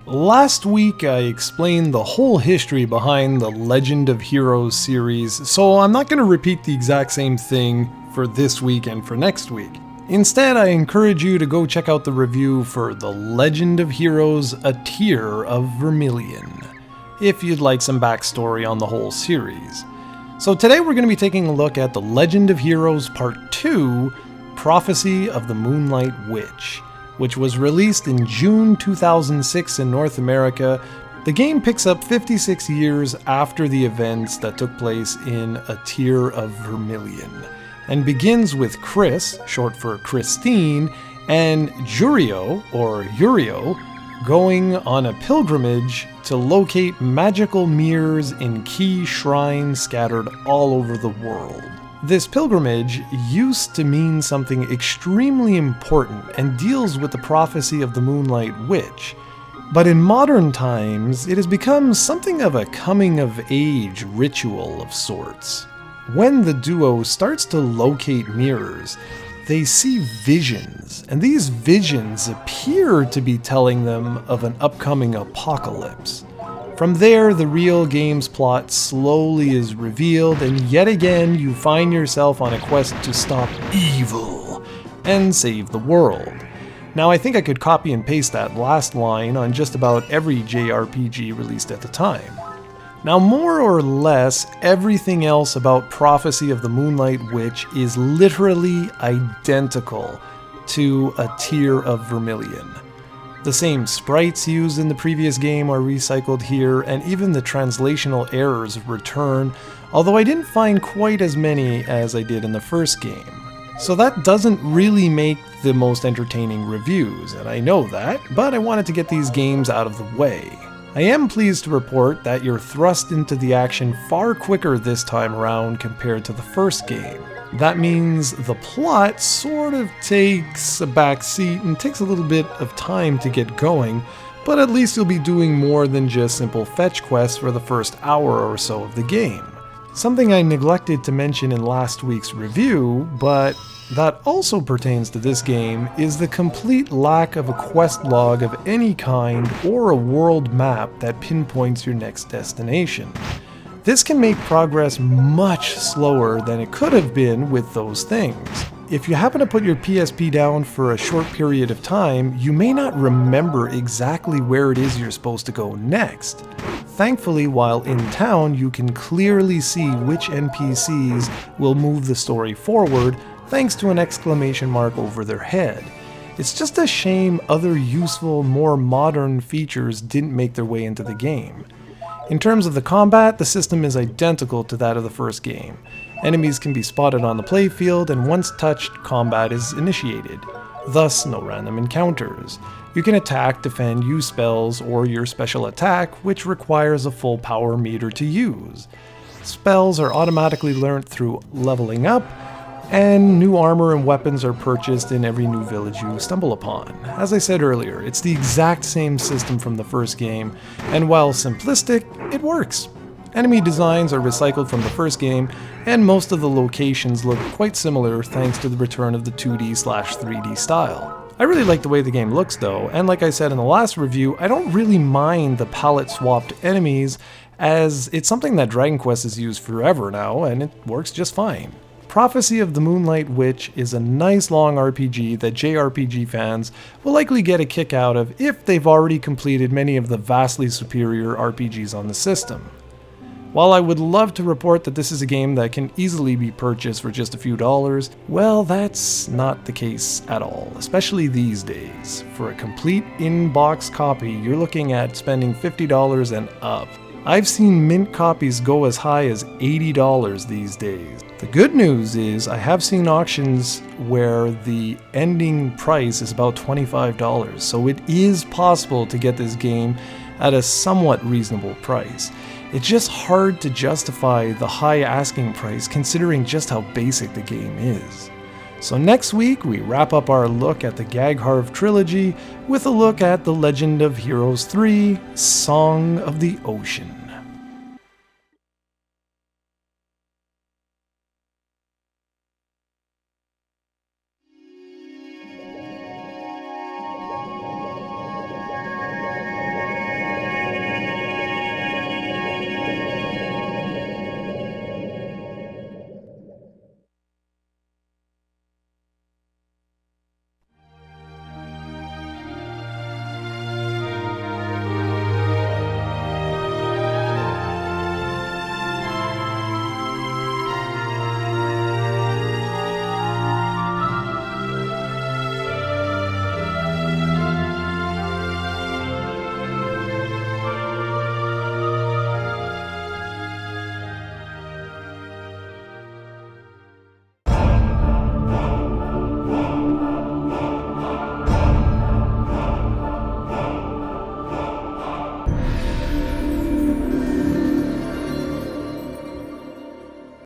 Last week I explained the whole history behind the Legend of Heroes series, so I'm not going to repeat the exact same thing for this week and for next week. Instead, I encourage you to go check out the review for The Legend of Heroes: A Tear of Vermilion, if you'd like some backstory on the whole series. So today we're going to be taking a look at The Legend of Heroes Part 2, Prophecy of the Moonlight Witch, which was released in June 2006 in North America. The game picks up 56 years after the events that took place in A Tear of Vermilion, and begins with Chris, short for Christine, and Jurio, or Yurio, going on a pilgrimage to locate magical mirrors in key shrines scattered all over the world. This pilgrimage used to mean something extremely important and deals with the prophecy of the Moonlight Witch, but in modern times it has become something of a coming-of-age ritual of sorts. When the duo starts to locate mirrors, they see visions, and these visions appear to be telling them of an upcoming apocalypse. From there, the real game's plot slowly is revealed, and yet again you find yourself on a quest to stop evil and save the world. Now, I think I could copy and paste that last line on just about every JRPG released at the time. Now, more or less, everything else about Prophecy of the Moonlight Witch is literally identical to A Tear of Vermilion. The same sprites used in the previous game are recycled here, and even the translational errors return, although I didn't find quite as many as I did in the first game. So that doesn't really make the most entertaining reviews, and I know that, but I wanted to get these games out of the way. I am pleased to report that you're thrust into the action far quicker this time around compared to the first game. That means the plot sort of takes a backseat and takes a little bit of time to get going, but at least you'll be doing more than just simple fetch quests for the first hour or so of the game. Something I neglected to mention in last week's review, but that also pertains to this game, is the complete lack of a quest log of any kind or a world map that pinpoints your next destination. This can make progress much slower than it could have been with those things. If you happen to put your PSP down for a short period of time, you may not remember exactly where it is you're supposed to go next. Thankfully, while in town, you can clearly see which NPCs will move the story forward, thanks to an exclamation mark over their head. It's just a shame other useful, more modern features didn't make their way into the game. In terms of the combat, the system is identical to that of the first game. Enemies can be spotted on the playfield, and once touched, combat is initiated. Thus, no random encounters. You can attack, defend, use spells, or your special attack, which requires a full power meter to use. Spells are automatically learnt through leveling up, and new armor and weapons are purchased in every new village you stumble upon. As I said earlier, it's the exact same system from the first game, and while simplistic, it works. Enemy designs are recycled from the first game, and most of the locations look quite similar thanks to the return of the 2D/3D style. I really like the way the game looks though, and like I said in the last review, I don't really mind the palette-swapped enemies, as it's something that Dragon Quest has used forever now, and it works just fine. Prophecy of the Moonlight Witch is a nice long RPG that JRPG fans will likely get a kick out of if they've already completed many of the vastly superior RPGs on the system. While I would love to report that this is a game that can easily be purchased for just a few dollars, well, that's not the case at all, especially these days. For a complete in-box copy, you're looking at spending $50 and up. I've seen mint copies go as high as $80 these days. The good news is I have seen auctions where the ending price is about $25, so it is possible to get this game at a somewhat reasonable price. It's just hard to justify the high asking price considering just how basic the game is. So next week we wrap up our look at the Gagharv trilogy with a look at The Legend of Heroes 3: Song of the Ocean.